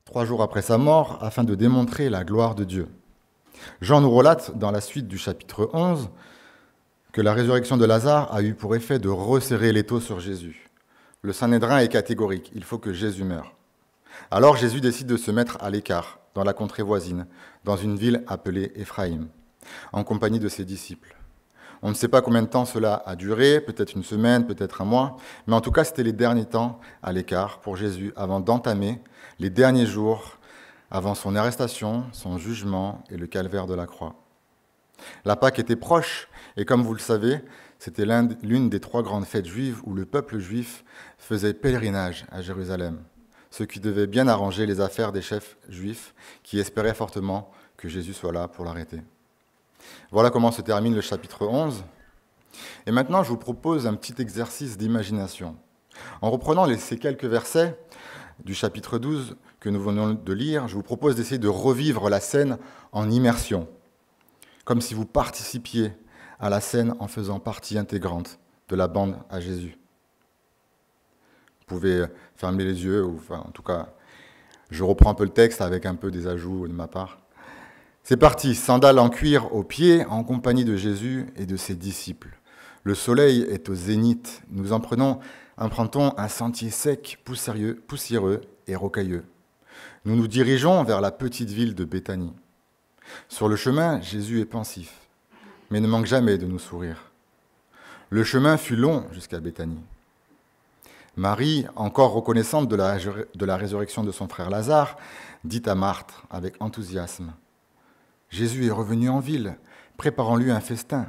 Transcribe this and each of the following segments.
3 jours après sa mort, afin de démontrer la gloire de Dieu. Jean nous relate dans la suite du chapitre 11 que la résurrection de Lazare a eu pour effet de resserrer l'étau sur Jésus. Le Sanhédrin est catégorique, il faut que Jésus meure. Alors Jésus décide de se mettre à l'écart, dans la contrée voisine, dans une ville appelée Éphraïm, en compagnie de ses disciples. On ne sait pas combien de temps cela a duré, peut-être une semaine, peut-être un mois, mais en tout cas c'était les derniers temps à l'écart pour Jésus avant d'entamer les derniers jours avant son arrestation, son jugement et le calvaire de la croix. La Pâque était proche, et comme vous le savez, c'était l'une des 3 grandes fêtes juives où le peuple juif faisait pèlerinage à Jérusalem, ce qui devait bien arranger les affaires des chefs juifs qui espéraient fortement que Jésus soit là pour l'arrêter. Voilà comment se termine le chapitre 11. Et maintenant, je vous propose un petit exercice d'imagination. En reprenant ces quelques versets du chapitre 12 que nous venons de lire, je vous propose d'essayer de revivre la scène en immersion, comme si vous participiez à la scène en faisant partie intégrante de la bande à Jésus. Vous pouvez fermer les yeux, ou en tout cas, je reprends un peu le texte avec un peu des ajouts de ma part. C'est parti, sandales en cuir aux pieds, en compagnie de Jésus et de ses disciples. Le soleil est au zénith, nous empruntons un sentier sec, poussiéreux et rocailleux. Nous nous dirigeons vers la petite ville de Béthanie. Sur le chemin, Jésus est pensif, mais ne manque jamais de nous sourire. Le chemin fut long jusqu'à Béthanie. Marie, encore reconnaissante de la résurrection de son frère Lazare, dit à Marthe avec enthousiasme : « Jésus est revenu en ville, préparons-lui un festin. »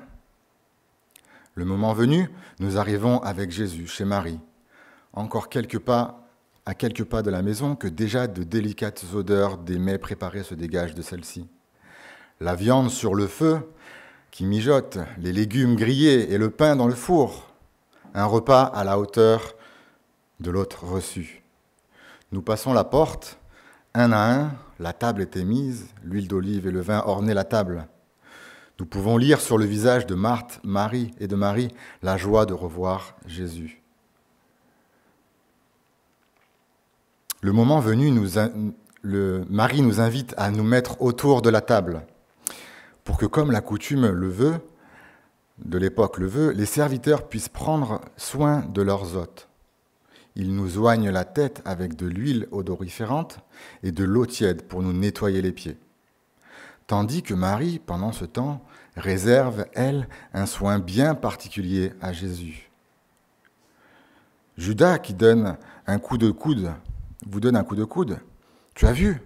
Le moment venu, nous arrivons avec Jésus chez Marie, encore à quelques pas de la maison que déjà de délicates odeurs des mets préparés se dégagent de celle-ci. La viande sur le feu qui mijote, les légumes grillés et le pain dans le four. Un repas à la hauteur de l'hôte reçu. Nous passons la porte, un à un, la table était mise, l'huile d'olive et le vin ornaient la table. Nous pouvons lire sur le visage de Marthe, Marie et de Marie la joie de revoir Jésus. Le moment venu, Marie nous invite à nous mettre autour de la table, pour que, comme la coutume de l'époque le veut, les serviteurs puissent prendre soin de leurs hôtes. Ils nous oignent la tête avec de l'huile odoriférante et de l'eau tiède pour nous nettoyer les pieds. Tandis que Marie, pendant ce temps, réserve, elle, un soin bien particulier à Jésus. Judas, qui donne un coup de coude, vous donne un coup de coude. Tu as vu,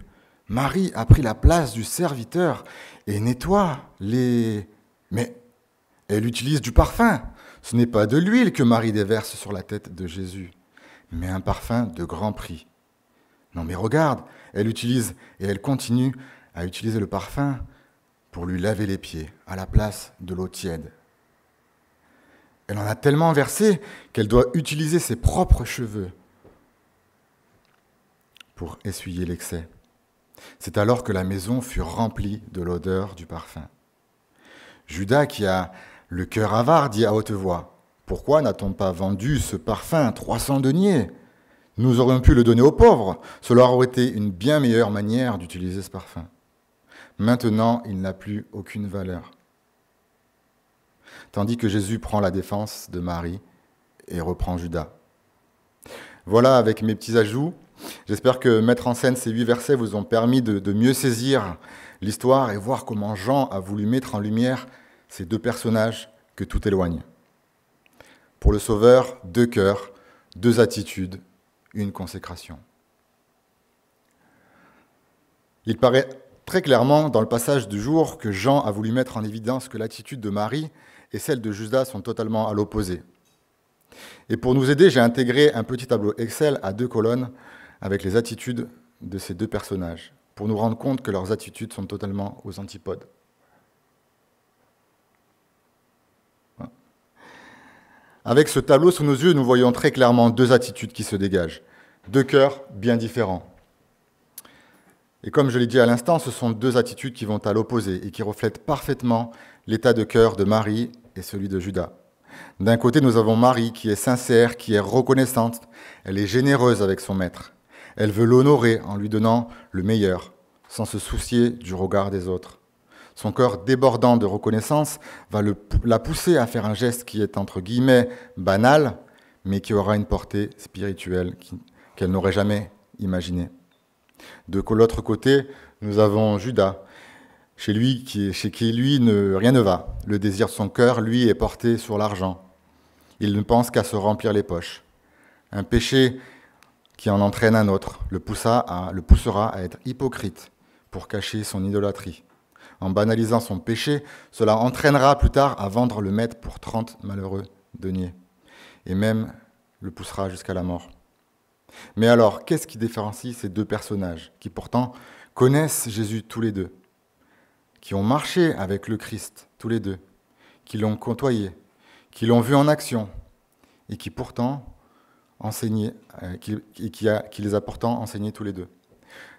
Marie a pris la place du serviteur et nettoie les... Mais elle utilise du parfum. Ce n'est pas de l'huile que Marie déverse sur la tête de Jésus, mais un parfum de grand prix. Non mais regarde, elle utilise et elle continue à utiliser le parfum pour lui laver les pieds à la place de l'eau tiède. Elle en a tellement versé qu'elle doit utiliser ses propres cheveux pour essuyer l'excès. C'est alors que la maison fut remplie de l'odeur du parfum. Judas, qui a le cœur avare, dit à haute voix : « Pourquoi n'a-t-on pas vendu ce parfum 300 deniers ? Nous aurions pu le donner aux pauvres. Cela aurait été une bien meilleure manière d'utiliser ce parfum. Maintenant, il n'a plus aucune valeur. » Tandis que Jésus prend la défense de Marie et reprend Judas. Voilà, avec mes petits ajouts, j'espère que mettre en scène ces 8 versets vous ont permis de mieux saisir l'histoire et voir comment Jean a voulu mettre en lumière ces 2 personnages que tout éloigne. Pour le Sauveur, 2 cœurs, 2 attitudes, une consécration. Il paraît très clairement dans le passage du jour que Jean a voulu mettre en évidence que l'attitude de Marie et celle de Judas sont totalement à l'opposé. Et pour nous aider, j'ai intégré un petit tableau Excel à 2 colonnes avec les attitudes de ces 2 personnages, pour nous rendre compte que leurs attitudes sont totalement aux antipodes. Avec ce tableau sous nos yeux, nous voyons très clairement 2 attitudes qui se dégagent, 2 cœurs bien différents. Et comme je l'ai dit à l'instant, ce sont 2 attitudes qui vont à l'opposé et qui reflètent parfaitement l'état de cœur de Marie et celui de Judas. D'un côté, nous avons Marie qui est sincère, qui est reconnaissante, elle est généreuse avec son maître. Elle veut l'honorer en lui donnant le meilleur, sans se soucier du regard des autres. Son cœur débordant de reconnaissance va la pousser à faire un geste qui est entre guillemets banal, mais qui aura une portée spirituelle qu'elle n'aurait jamais imaginée. De l'autre côté, nous avons Judas, chez qui rien ne va. Le désir de son cœur, lui, est porté sur l'argent. Il ne pense qu'à se remplir les poches. Un péché qui en entraîne un autre le poussera à être hypocrite pour cacher son idolâtrie. En banalisant son péché, cela entraînera plus tard à vendre le maître pour 30 malheureux deniers, et même le poussera jusqu'à la mort. Mais alors, qu'est-ce qui différencie ces deux personnages, qui pourtant connaissent Jésus tous les deux, qui ont marché avec le Christ tous les deux, qui l'ont côtoyé, qui l'ont vu en action, et qui pourtant qui les a pourtant enseignés tous les deux.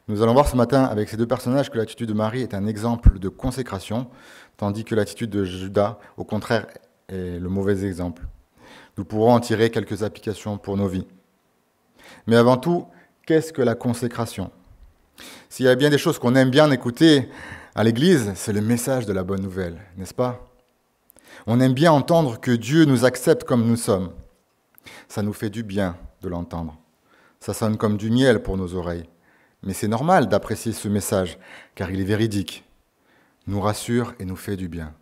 Nous allons voir ce matin avec ces deux personnages que l'attitude de Marie est un exemple de consécration, tandis que l'attitude de Judas, au contraire, est le mauvais exemple. Nous pourrons en tirer quelques applications pour nos vies. Mais avant tout, qu'est-ce que la consécration ? S'il y a bien des choses qu'on aime bien écouter à l'Église, c'est le message de la bonne nouvelle, n'est-ce pas ? On aime bien entendre que Dieu nous accepte comme nous sommes. Ça nous fait du bien de l'entendre. Ça sonne comme du miel pour nos oreilles. Mais c'est normal d'apprécier ce message, car il est véridique, nous rassure et nous fait du bien.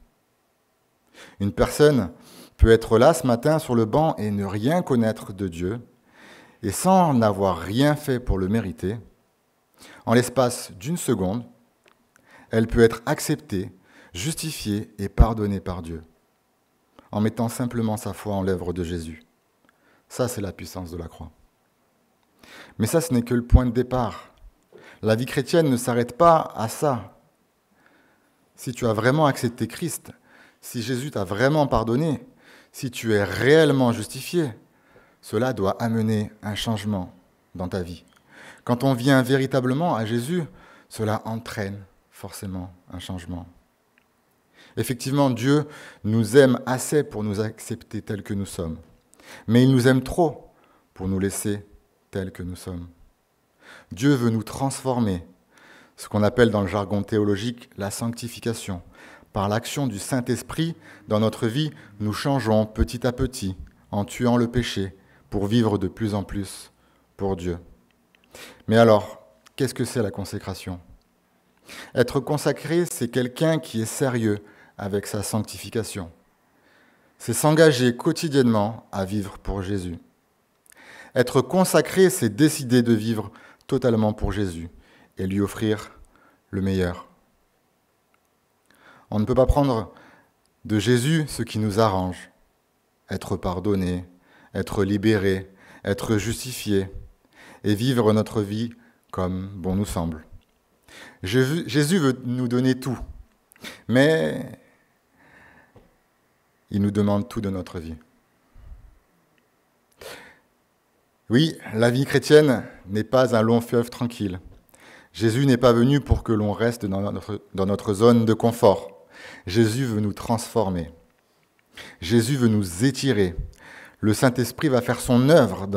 Une personne peut être là ce matin sur le banc et ne rien connaître de Dieu, et sans n'avoir rien fait pour le mériter, en l'espace d'une seconde, elle peut être acceptée, justifiée et pardonnée par Dieu, en mettant simplement sa foi en l'œuvre de Jésus. Ça, c'est la puissance de la croix. Mais ça, ce n'est que le point de départ. La vie chrétienne ne s'arrête pas à ça. Si tu as vraiment accepté Christ, si Jésus t'a vraiment pardonné, si tu es réellement justifié, cela doit amener un changement dans ta vie. Quand on vient véritablement à Jésus, cela entraîne forcément un changement. Effectivement, Dieu nous aime assez pour nous accepter tels que nous sommes, mais il nous aime trop pour nous laisser tels que nous sommes. Dieu veut nous transformer, ce qu'on appelle dans le jargon théologique la sanctification. Par l'action du Saint-Esprit dans notre vie, nous changeons petit à petit, en tuant le péché, pour vivre de plus en plus pour Dieu. Mais alors, qu'est-ce que c'est la consécration ? Être consacré, c'est quelqu'un qui est sérieux avec sa sanctification. C'est s'engager quotidiennement à vivre pour Jésus. Être consacré, c'est décider de vivre totalement pour Jésus et lui offrir le meilleur. On ne peut pas prendre de Jésus ce qui nous arrange. Être pardonné, être libéré, être justifié et vivre notre vie comme bon nous semble. Jésus veut nous donner tout, mais il nous demande tout de notre vie. Oui, la vie chrétienne n'est pas un long fleuve tranquille. Jésus n'est pas venu pour que l'on reste dans notre zone de confort. Jésus veut nous transformer. Jésus veut nous étirer. Le Saint-Esprit va faire son œuvre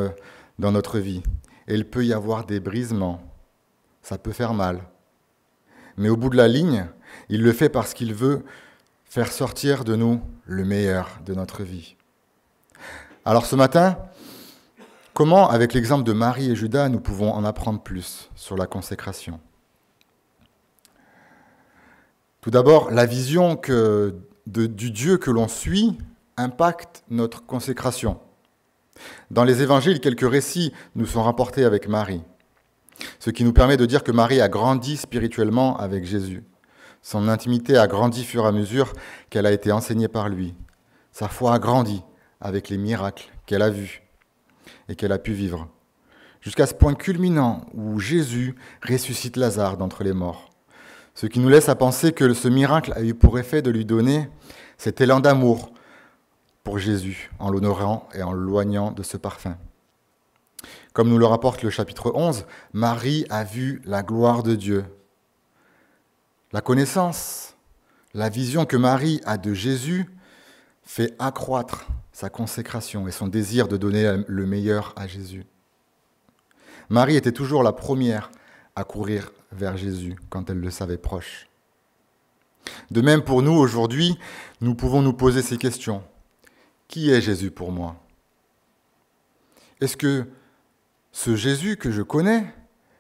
dans notre vie. Et il peut y avoir des brisements. Ça peut faire mal. Mais au bout de la ligne, il le fait parce qu'il veut faire sortir de nous le meilleur de notre vie. Alors ce matin, comment, avec l'exemple de Marie et Judas, nous pouvons en apprendre plus sur la consécration ? Tout d'abord, la vision du Dieu que l'on suit impacte notre consécration. Dans les évangiles, quelques récits nous sont rapportés avec Marie, ce qui nous permet de dire que Marie a grandi spirituellement avec Jésus. Son intimité a grandi fur et à mesure qu'elle a été enseignée par lui. Sa foi a grandi avec les miracles qu'elle a vus et qu'elle a pu vivre, jusqu'à ce point culminant où Jésus ressuscite Lazare d'entre les morts. Ce qui nous laisse à penser que ce miracle a eu pour effet de lui donner cet élan d'amour pour Jésus, en l'honorant et en l'éloignant de ce parfum. Comme nous le rapporte le chapitre 11, Marie a vu la gloire de Dieu. La connaissance, la vision que Marie a de Jésus fait accroître sa consécration et son désir de donner le meilleur à Jésus. Marie était toujours la première à courir vers Jésus quand elle le savait proche. De même pour nous aujourd'hui, nous pouvons nous poser ces questions. Qui est Jésus pour moi? Est-ce que ce Jésus que je connais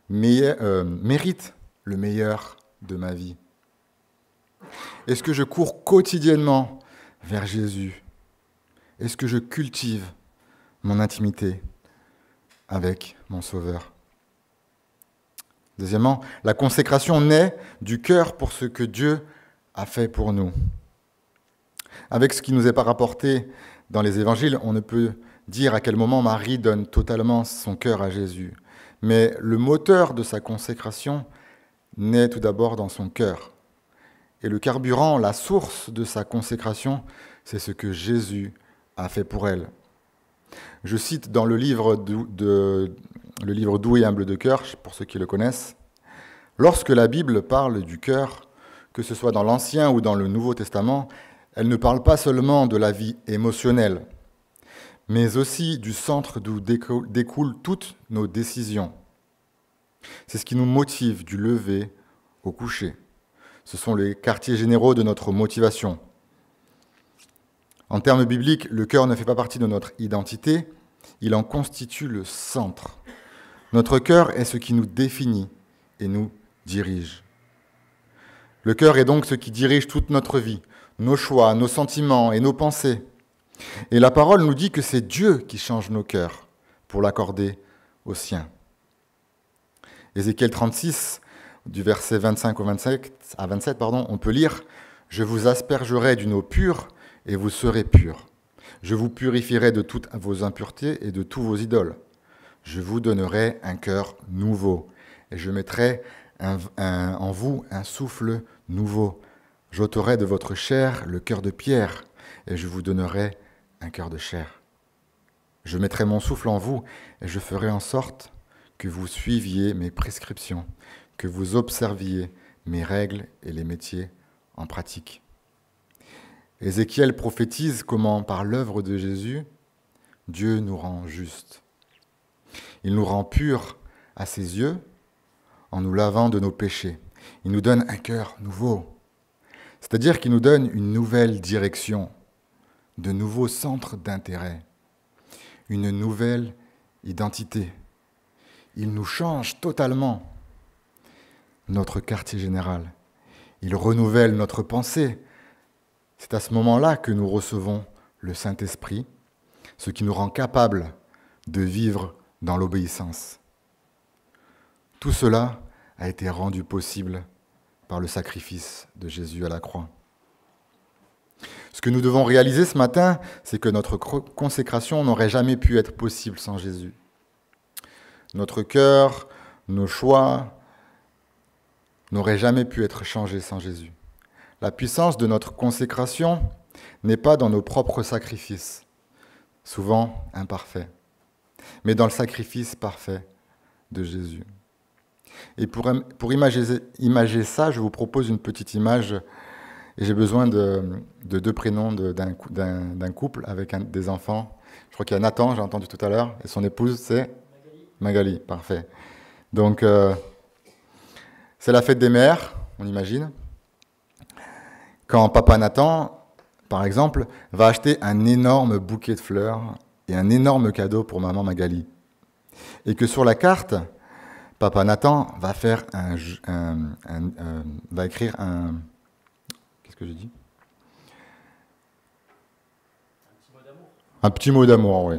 mérite le meilleur de ma vie? Est-ce que je cours quotidiennement vers Jésus? Est-ce que je cultive mon intimité avec mon Sauveur? Deuxièmement, la consécration naît du cœur pour ce que Dieu a fait pour nous. Avec ce qui nous est pas rapporté dans les évangiles, on ne peut dire à quel moment Marie donne totalement son cœur à Jésus. Mais le moteur de sa consécration naît tout d'abord dans son cœur. Et le carburant, la source de sa consécration, c'est ce que Jésus a fait pour elle. Je cite dans le livre Doux et humble de cœur, pour ceux qui le connaissent, « Lorsque la Bible parle du cœur, que ce soit dans l'Ancien ou dans le Nouveau Testament, elle ne parle pas seulement de la vie émotionnelle, mais aussi du centre d'où découlent toutes nos décisions. C'est ce qui nous motive du lever au coucher. Ce sont les quartiers généraux de notre motivation. En termes bibliques, le cœur ne fait pas partie de notre identité, il en constitue le centre. Notre cœur est ce qui nous définit et nous dirige. Le cœur est donc ce qui dirige toute notre vie, nos choix, nos sentiments et nos pensées. Et la parole nous dit que c'est Dieu qui change nos cœurs pour l'accorder aux siens. Ézéchiel 36, du verset 25 à 27, on peut lire « Je vous aspergerai d'une eau pure et vous serez purs. Je vous purifierai de toutes vos impuretés et de tous vos idoles. Je vous donnerai un cœur nouveau et je mettrai en vous un souffle nouveau. J'ôterai de votre chair le cœur de pierre et je vous donnerai un cœur de chair. Je mettrai mon souffle en vous et je ferai en sorte que vous suiviez mes prescriptions, que vous observiez mes règles et les mettiez en pratique. » Ézéchiel prophétise comment, par l'œuvre de Jésus, Dieu nous rend justes. Il nous rend purs à ses yeux en nous lavant de nos péchés. Il nous donne un cœur nouveau, c'est-à-dire qu'il nous donne une nouvelle direction, de nouveaux centres d'intérêt, une nouvelle identité. Il nous change totalement notre quartier général. Il renouvelle notre pensée. C'est à ce moment-là que nous recevons le Saint-Esprit, ce qui nous rend capables de vivre dans l'obéissance. Tout cela a été rendu possible par le sacrifice de Jésus à la croix. Ce que nous devons réaliser ce matin, c'est que notre consécration n'aurait jamais pu être possible sans Jésus. Notre cœur, nos choix n'auraient jamais pu être changés sans Jésus. La puissance de notre consécration n'est pas dans nos propres sacrifices, souvent imparfaits, mais dans le sacrifice parfait de Jésus. Et pour imager ça, je vous propose une petite image, et j'ai besoin de deux prénoms d'un couple avec des enfants. Je crois qu'il y a Nathan, j'ai entendu tout à l'heure, et son épouse, c'est Magali, parfait. Donc, c'est la fête des mères, on imagine. Quand papa Nathan, par exemple, va acheter un énorme bouquet de fleurs et un énorme cadeau pour maman Magali. Et que sur la carte, papa Nathan va faire va écrire un... Qu'est-ce que j'ai dit? Un petit mot d'amour, oui.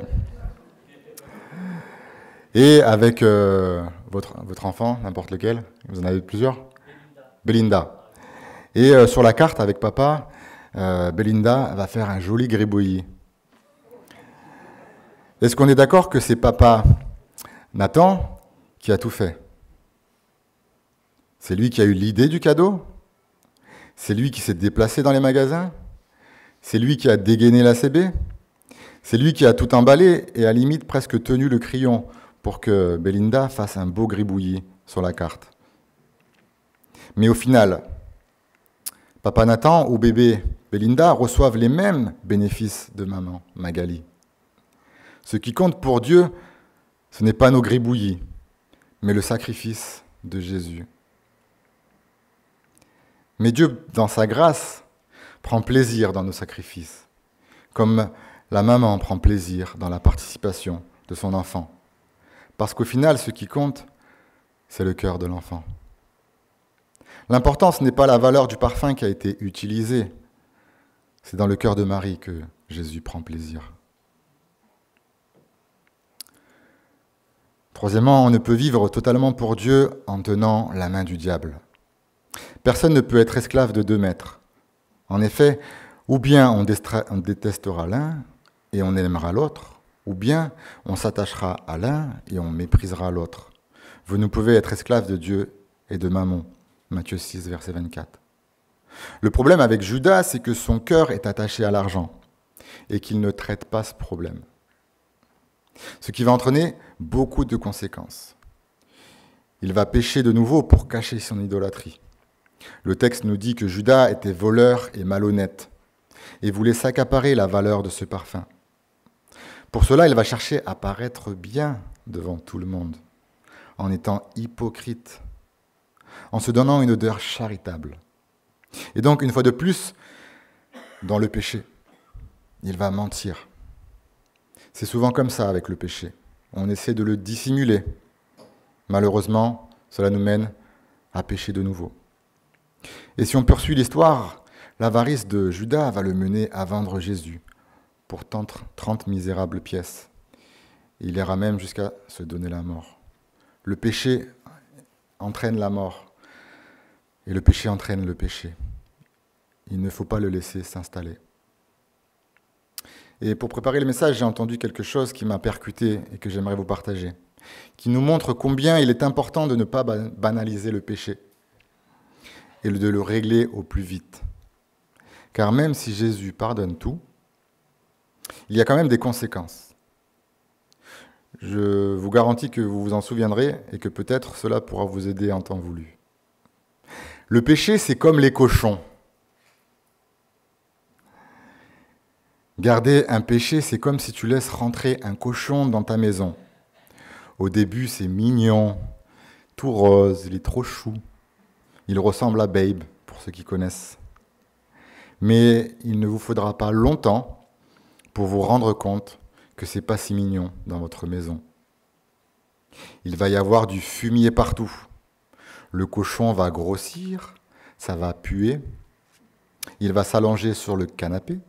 Et avec votre enfant, n'importe lequel, vous en avez plusieurs? Belinda. Et sur la carte, avec papa, Belinda va faire un joli gribouillis. Est-ce qu'on est d'accord que c'est papa Nathan qui a tout fait? C'est lui qui a eu l'idée du cadeau? C'est lui qui s'est déplacé dans les magasins? C'est lui qui a dégainé la CB? C'est lui qui a tout emballé et à la limite presque tenu le crayon pour que Belinda fasse un beau gribouillis sur la carte. Mais au final, papa Nathan ou bébé Belinda reçoivent les mêmes bénéfices de maman Magali. Ce qui compte pour Dieu, ce n'est pas nos gribouillis, mais le sacrifice de Jésus. Mais Dieu, dans sa grâce, prend plaisir dans nos sacrifices, comme la maman prend plaisir dans la participation de son enfant. Parce qu'au final, ce qui compte, c'est le cœur de l'enfant. L'important, ce n'est pas la valeur du parfum qui a été utilisé, c'est dans le cœur de Marie que Jésus prend plaisir. Troisièmement, on ne peut vivre totalement pour Dieu en tenant la main du diable. Personne ne peut être esclave de deux maîtres. En effet, ou bien on détestera l'un et on aimera l'autre, ou bien on s'attachera à l'un et on méprisera l'autre. Vous ne pouvez être esclave de Dieu et de Mammon. Matthieu 6, verset 24. Le problème avec Judas, c'est que son cœur est attaché à l'argent et qu'il ne traite pas ce problème. Ce qui va entraîner beaucoup de conséquences. Il va pécher de nouveau pour cacher son idolâtrie. Le texte nous dit que Judas était voleur et malhonnête et voulait s'accaparer la valeur de ce parfum. Pour cela, il va chercher à paraître bien devant tout le monde, en étant hypocrite, en se donnant une odeur charitable. Et donc, une fois de plus, dans le péché, il va mentir. C'est souvent comme ça avec le péché. On essaie de le dissimuler. Malheureusement, cela nous mène à pécher de nouveau. Et si on poursuit l'histoire, l'avarice de Judas va le mener à vendre Jésus pour 30 misérables pièces. Il ira même jusqu'à se donner la mort. Le péché entraîne la mort. Et le péché entraîne le péché. Il ne faut pas le laisser s'installer. Et pour préparer le message, j'ai entendu quelque chose qui m'a percuté et que j'aimerais vous partager, qui nous montre combien il est important de ne pas banaliser le péché et de le régler au plus vite. Car même si Jésus pardonne tout, il y a quand même des conséquences. Je vous garantis que vous vous en souviendrez et que peut-être cela pourra vous aider en temps voulu. Le péché, c'est comme les cochons. Garder un péché, c'est comme si tu laisses rentrer un cochon dans ta maison. Au début, c'est mignon, tout rose, il est trop chou. Il ressemble à Babe, pour ceux qui connaissent. Mais il ne vous faudra pas longtemps pour vous rendre compte que c'est pas si mignon dans votre maison. Il va y avoir du fumier partout. Le cochon va grossir, ça va puer. Il va s'allonger sur le canapé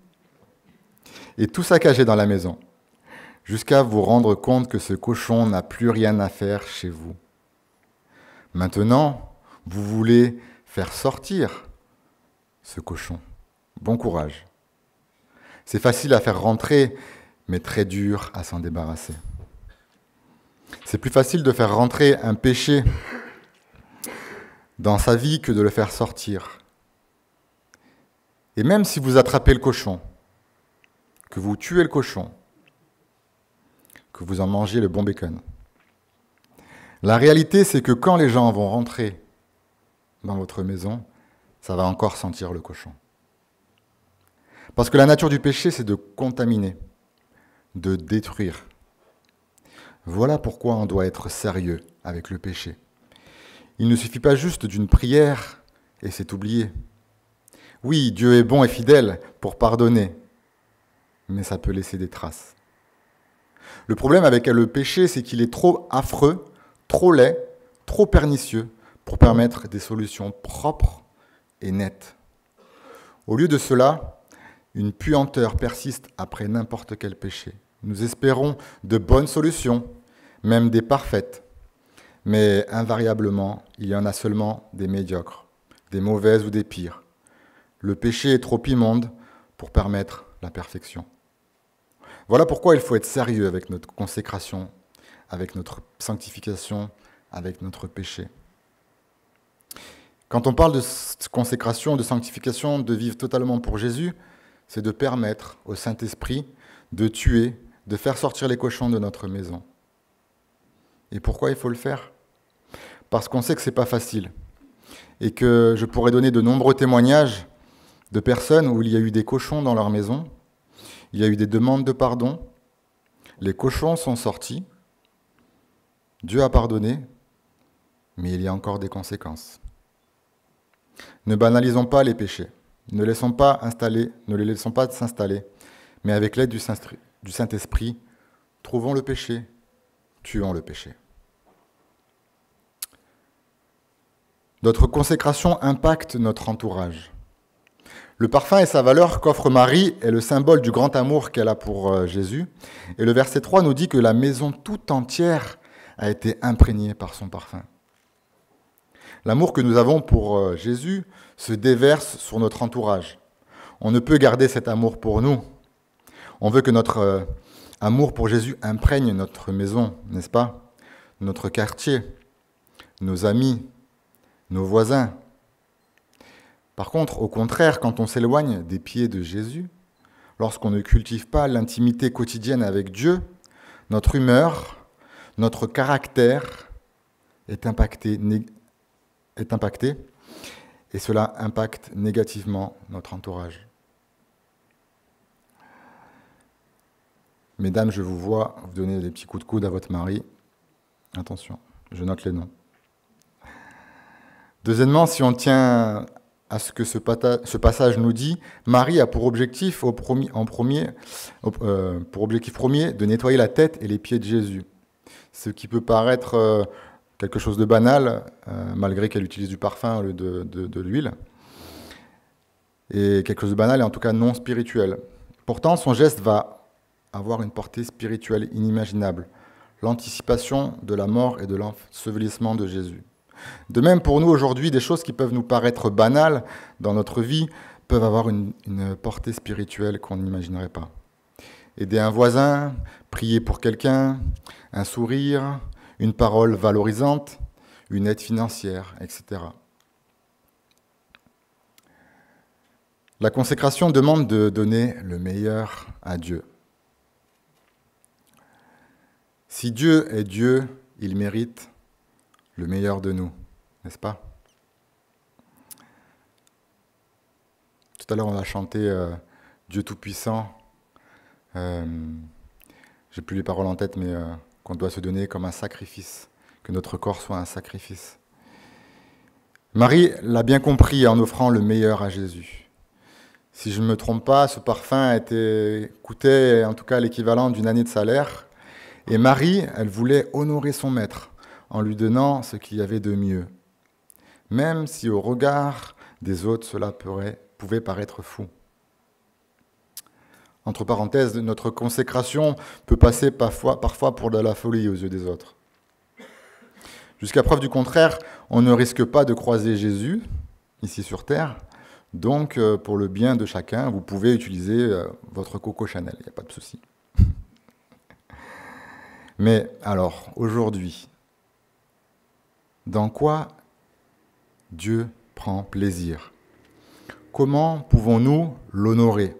et tout saccager dans la maison, jusqu'à vous rendre compte que ce cochon n'a plus rien à faire chez vous. Maintenant, vous voulez faire sortir ce cochon. Bon courage. C'est facile à faire rentrer, mais très dur à s'en débarrasser. C'est plus facile de faire rentrer un péché dans sa vie que de le faire sortir. Et même si vous attrapez le cochon, que vous tuez le cochon, que vous en mangez le bon bacon, la réalité, c'est que quand les gens vont rentrer dans votre maison, ça va encore sentir le cochon. Parce que la nature du péché, c'est de contaminer, de détruire. Voilà pourquoi on doit être sérieux avec le péché. Il ne suffit pas juste d'une prière et c'est oublié. Oui, Dieu est bon et fidèle pour pardonner, mais ça peut laisser des traces. Le problème avec le péché, c'est qu'il est trop affreux, trop laid, trop pernicieux pour permettre des solutions propres et nettes. Au lieu de cela, une puanteur persiste après n'importe quel péché. Nous espérons de bonnes solutions, même des parfaites. Mais invariablement, il y en a seulement des médiocres, des mauvaises ou des pires. Le péché est trop immonde pour permettre la perfection. Voilà pourquoi il faut être sérieux avec notre consécration, avec notre sanctification, avec notre péché. Quand on parle de consécration, de sanctification, de vivre totalement pour Jésus, c'est de permettre au Saint-Esprit de tuer, de faire sortir les cochons de notre maison. Et pourquoi il faut le faire ? Parce qu'on sait que ce n'est pas facile. Et que je pourrais donner de nombreux témoignages de personnes où il y a eu des cochons dans leur maison, il y a eu des demandes de pardon, les cochons sont sortis, Dieu a pardonné, mais il y a encore des conséquences. Ne banalisons pas les péchés. Ne les laissons pas s'installer, mais avec l'aide du Saint-Esprit, trouvons le péché, tuons le péché. Notre consécration impacte notre entourage. Le parfum et sa valeur qu'offre Marie est le symbole du grand amour qu'elle a pour Jésus. Et le verset 3 nous dit que la maison tout entière a été imprégnée par son parfum. L'amour que nous avons pour Jésus se déverse sur notre entourage. On ne peut garder cet amour pour nous. On veut que notre amour pour Jésus imprègne notre maison, n'est-ce pas? Notre quartier, nos amis, nos voisins. Par contre, au contraire, quand on s'éloigne des pieds de Jésus, lorsqu'on ne cultive pas l'intimité quotidienne avec Dieu, notre humeur, notre caractère est impacté et cela impacte négativement notre entourage. Mesdames, je vous vois, vous donnez des petits coups de coude à votre mari. Attention, je note les noms. Deuxièmement, si on tient à ce que ce passage nous dit, Marie a pour objectif premier de nettoyer la tête et les pieds de Jésus. Ce qui peut paraître quelque chose de banal, malgré qu'elle utilise du parfum au lieu de l'huile. Et quelque chose de banal et en tout cas non spirituel. Pourtant, son geste va avoir une portée spirituelle inimaginable. L'anticipation de la mort et de l'ensevelissement de Jésus. De même, pour nous aujourd'hui, des choses qui peuvent nous paraître banales dans notre vie peuvent avoir une portée spirituelle qu'on n'imaginerait pas. Aider un voisin, prier pour quelqu'un, un sourire, une parole valorisante, une aide financière, etc. La consécration demande de donner le meilleur à Dieu. Si Dieu est Dieu, il mérite le meilleur de nous, n'est-ce pas? Tout à l'heure, on a chanté Dieu Tout-Puissant. J'ai plus les paroles en tête, mais qu'on doit se donner comme un sacrifice, que notre corps soit un sacrifice. Marie l'a bien compris en offrant le meilleur à Jésus. Si je ne me trompe pas, ce parfum coûtait en tout cas l'équivalent d'une année de salaire. Et Marie, elle voulait honorer son maître en lui donnant ce qu'il y avait de mieux. Même si au regard des autres, cela pouvait paraître fou. Entre parenthèses, notre consécration peut passer parfois pour de la folie aux yeux des autres. Jusqu'à preuve du contraire, on ne risque pas de croiser Jésus, ici sur Terre. Donc, pour le bien de chacun, vous pouvez utiliser votre Coco Chanel, il n'y a pas de souci. Mais alors, aujourd'hui, dans quoi Dieu prend plaisir? Comment pouvons-nous l'honorer?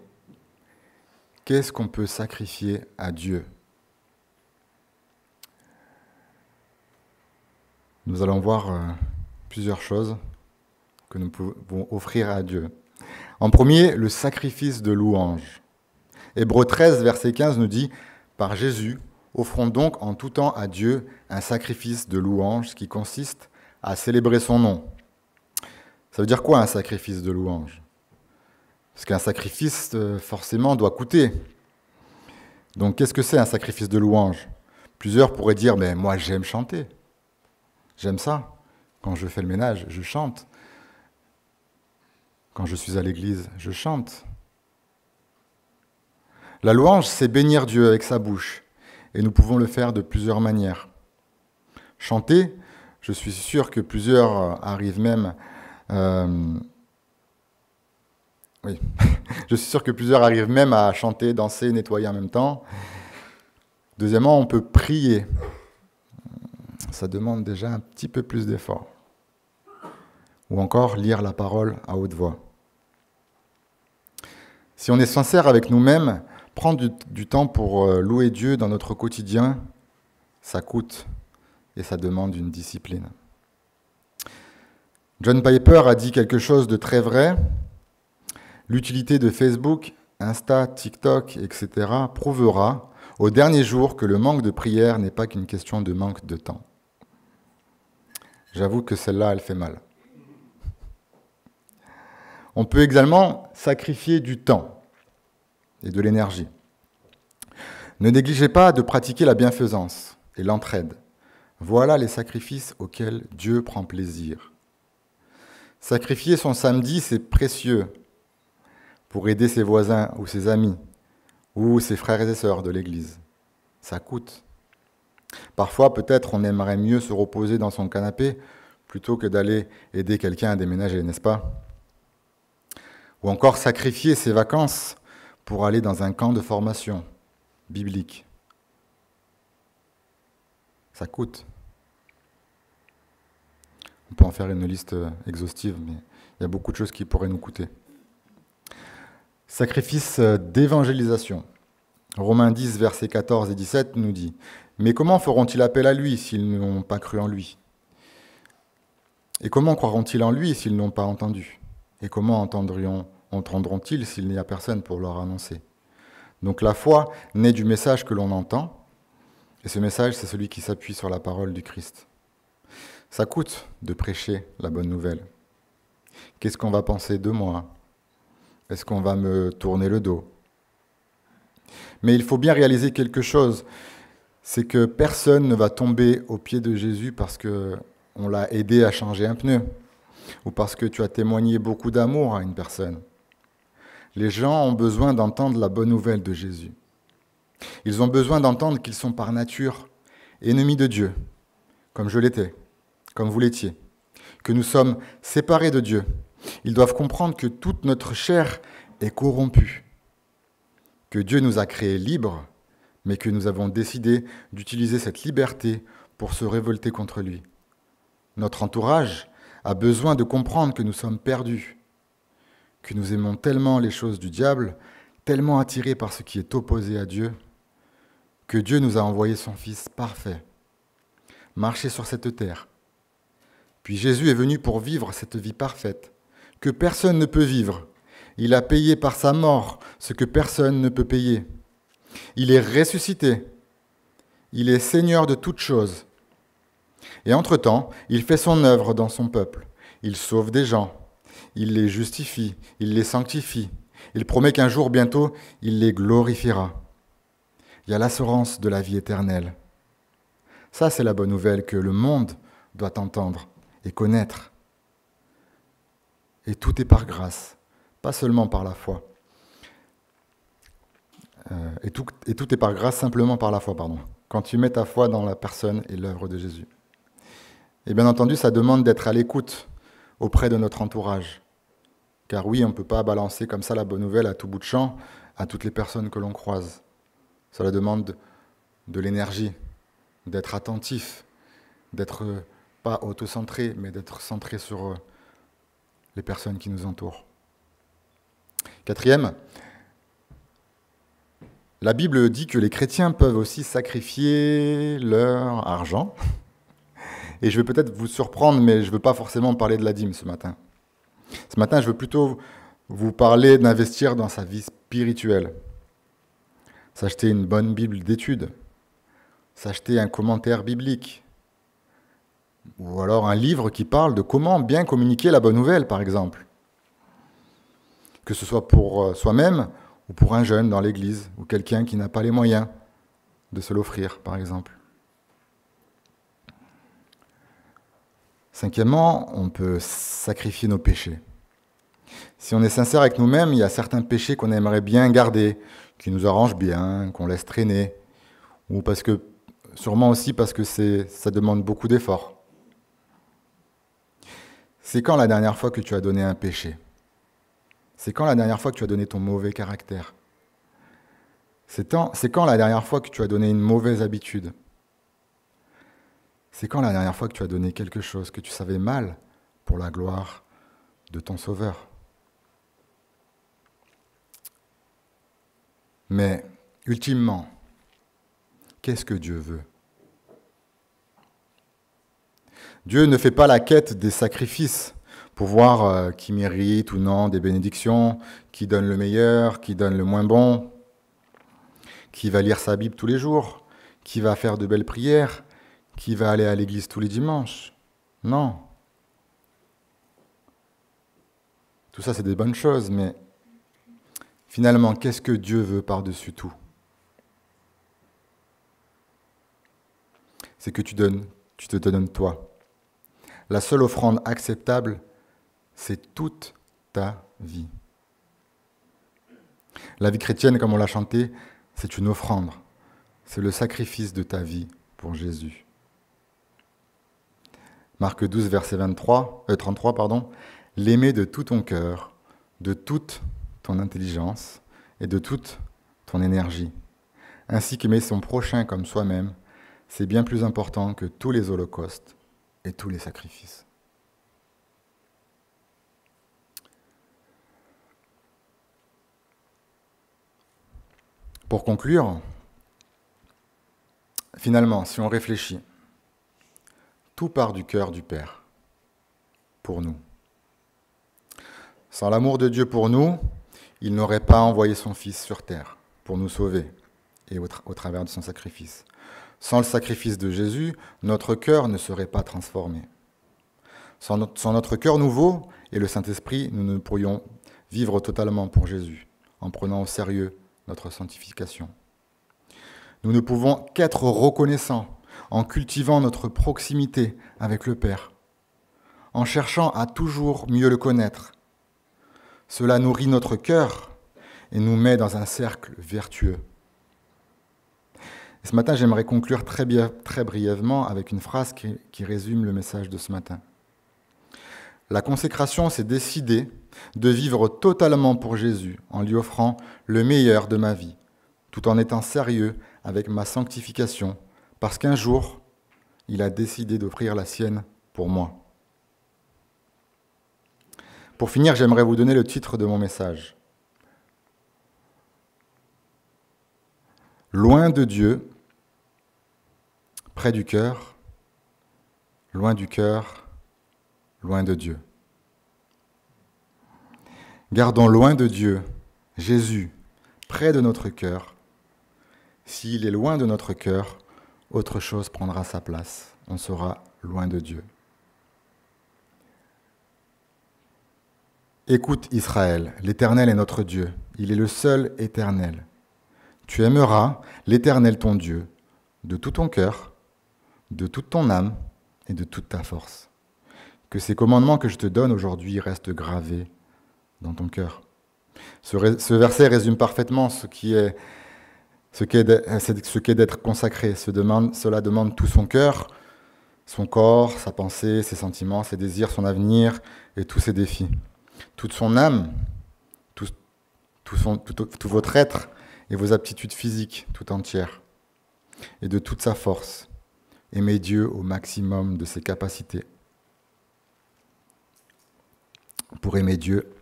Qu'est-ce qu'on peut sacrifier à Dieu? Nous allons voir plusieurs choses que nous pouvons offrir à Dieu. En premier, le sacrifice de louange. Hébreux 13, verset 15 nous dit « Par Jésus, offrons donc en tout temps à Dieu un sacrifice de louange qui consiste à célébrer son nom. » Ça veut dire quoi un sacrifice de louange? Parce qu'un sacrifice, forcément, doit coûter. Donc, qu'est-ce que c'est un sacrifice de louange? Plusieurs pourraient dire, mais moi, j'aime chanter. J'aime ça. Quand je fais le ménage, je chante. Quand je suis à l'église, je chante. La louange, c'est bénir Dieu avec sa bouche. Et nous pouvons le faire de plusieurs manières. Chanter, je suis sûr que plusieurs arrivent même... Je suis sûr que plusieurs arrivent même à chanter, danser, nettoyer en même temps. Deuxièmement, on peut prier. Ça demande déjà un petit peu plus d'effort. Ou encore lire la parole à haute voix. Si on est sincère avec nous-mêmes, prendre du temps pour louer Dieu dans notre quotidien, ça coûte et ça demande une discipline. John Piper a dit quelque chose de très vrai. L'utilité de Facebook, Insta, TikTok, etc. prouvera au dernier jour que le manque de prière n'est pas qu'une question de manque de temps. J'avoue que celle-là, elle fait mal. On peut également sacrifier du temps et de l'énergie. Ne négligez pas de pratiquer la bienfaisance et l'entraide. Voilà les sacrifices auxquels Dieu prend plaisir. Sacrifier son samedi, c'est précieux pour aider ses voisins ou ses amis ou ses frères et sœurs de l'Église. Ça coûte. Parfois, peut-être, on aimerait mieux se reposer dans son canapé plutôt que d'aller aider quelqu'un à déménager, n'est-ce pas? Ou encore sacrifier ses vacances pour aller dans un camp de formation biblique. Ça coûte. On peut en faire une liste exhaustive, mais il y a beaucoup de choses qui pourraient nous coûter. Sacrifice d'évangélisation. Romains 10, versets 14 et 17 nous dit « Mais comment feront-ils appel à lui s'ils n'ont pas cru en lui ? Et comment croiront-ils en lui s'ils n'ont pas entendu ? Et comment entendront-ils s'il n'y a personne pour leur annoncer ?» Donc la foi naît du message que l'on entend, et ce message, c'est celui qui s'appuie sur la parole du Christ. Ça coûte de prêcher la bonne nouvelle. Qu'est-ce qu'on va penser de moi ? Est-ce qu'on va me tourner le dos ? Mais il faut bien réaliser quelque chose, c'est que personne ne va tomber aux pieds de Jésus parce qu'on l'a aidé à changer un pneu, ou parce que tu as témoigné beaucoup d'amour à une personne. Les gens ont besoin d'entendre la bonne nouvelle de Jésus. Ils ont besoin d'entendre qu'ils sont par nature ennemis de Dieu, comme je l'étais, comme vous l'étiez, que nous sommes séparés de Dieu. Ils doivent comprendre que toute notre chair est corrompue, que Dieu nous a créés libres, mais que nous avons décidé d'utiliser cette liberté pour se révolter contre lui. Notre entourage a besoin de comprendre que nous sommes perdus, que nous aimons tellement les choses du diable, tellement attirés par ce qui est opposé à Dieu, que Dieu nous a envoyé son Fils parfait, marcher sur cette terre. Puis Jésus est venu pour vivre cette vie parfaite, que personne ne peut vivre. Il a payé par sa mort ce que personne ne peut payer. Il est ressuscité. Il est Seigneur de toutes choses. Et entre-temps, il fait son œuvre dans son peuple. Il sauve des gens. Il les justifie. Il les sanctifie. Il promet qu'un jour, bientôt, il les glorifiera. Il y a l'assurance de la vie éternelle. Ça, c'est la bonne nouvelle que le monde doit entendre et connaître. Et tout est par grâce, pas seulement par la foi. Et tout est par grâce, simplement par la foi, pardon. Quand tu mets ta foi dans la personne et l'œuvre de Jésus. Et bien entendu, ça demande d'être à l'écoute auprès de notre entourage. Car oui, on ne peut pas balancer comme ça la bonne nouvelle à tout bout de champ à toutes les personnes que l'on croise. Cela demande de l'énergie, d'être attentif, d'être pas auto-centré, mais d'être centré sur les personnes qui nous entourent. Quatrième, la Bible dit que les chrétiens peuvent aussi sacrifier leur argent. Et je vais peut-être vous surprendre, mais je ne veux pas forcément parler de la dîme ce matin. Ce matin, je veux plutôt vous parler d'investir dans sa vie spirituelle. S'acheter une bonne Bible d'études, s'acheter un commentaire biblique, ou alors un livre qui parle de comment bien communiquer la bonne nouvelle, par exemple. Que ce soit pour soi-même ou pour un jeune dans l'église, ou quelqu'un qui n'a pas les moyens de se l'offrir, par exemple. Cinquièmement, on peut sacrifier nos péchés. Si on est sincère avec nous-mêmes, il y a certains péchés qu'on aimerait bien garder, qui nous arrangent bien, qu'on laisse traîner, ou sûrement aussi parce que ça demande beaucoup d'efforts. C'est quand la dernière fois que tu as donné un péché ? C'est quand la dernière fois que tu as donné ton mauvais caractère ? C'est quand la dernière fois que tu as donné une mauvaise habitude ? C'est quand la dernière fois que tu as donné quelque chose que tu savais mal pour la gloire de ton Sauveur ? Mais, ultimement, qu'est-ce que Dieu veut ? Dieu ne fait pas la quête des sacrifices pour voir qui mérite ou non des bénédictions, qui donne le meilleur, qui donne le moins bon, qui va lire sa Bible tous les jours, qui va faire de belles prières, qui va aller à l'église tous les dimanches. Non. Tout ça, c'est des bonnes choses, mais finalement, qu'est-ce que Dieu veut par-dessus tout? C'est que tu te donnes toi. La seule offrande acceptable, c'est toute ta vie. La vie chrétienne, comme on l'a chanté, c'est une offrande. C'est le sacrifice de ta vie pour Jésus. Marc 12, verset 33, l'aimer de tout ton cœur, de toute ton intelligence et de toute ton énergie, ainsi qu'aimer son prochain comme soi-même, c'est bien plus important que tous les holocaustes et tous les sacrifices. Pour conclure, finalement, si on réfléchit, tout part du cœur du Père, pour nous. Sans l'amour de Dieu pour nous, il n'aurait pas envoyé son Fils sur terre pour nous sauver et au travers de son sacrifice. Sans le sacrifice de Jésus, notre cœur ne serait pas transformé. Sans notre cœur nouveau et le Saint-Esprit, nous ne pourrions vivre totalement pour Jésus, en prenant au sérieux notre sanctification. Nous ne pouvons qu'être reconnaissants en cultivant notre proximité avec le Père, en cherchant à toujours mieux le connaître. Cela nourrit notre cœur et nous met dans un cercle vertueux. Et ce matin, j'aimerais conclure très brièvement avec une phrase qui résume le message de ce matin. La consécration, c'est décider de vivre totalement pour Jésus, en lui offrant le meilleur de ma vie, tout en étant sérieux avec ma sanctification, parce qu'un jour, il a décidé d'offrir la sienne pour moi. Pour finir, j'aimerais vous donner le titre de mon message. Loin de Dieu, près du cœur, loin du cœur, loin de Dieu. Gardons loin de Dieu Jésus près de notre cœur. S'il est loin de notre cœur, autre chose prendra sa place. On sera loin de Dieu. Écoute Israël, l'Éternel est notre Dieu. Il est le seul éternel. Tu aimeras l'Éternel ton Dieu de tout ton cœur, de toute ton âme et de toute ta force. Que ces commandements que je te donne aujourd'hui restent gravés dans ton cœur. Ce verset résume parfaitement ce qu'est d'être consacré. Cela demande tout son cœur, son corps, sa pensée, ses sentiments, ses désirs, son avenir et tous ses défis. Toute son âme, tout votre être et vos aptitudes physiques tout entières. Et de toute sa force. Aimer Dieu au maximum de ses capacités. Pour aimer Dieu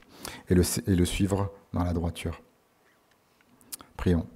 et le suivre dans la droiture. Prions.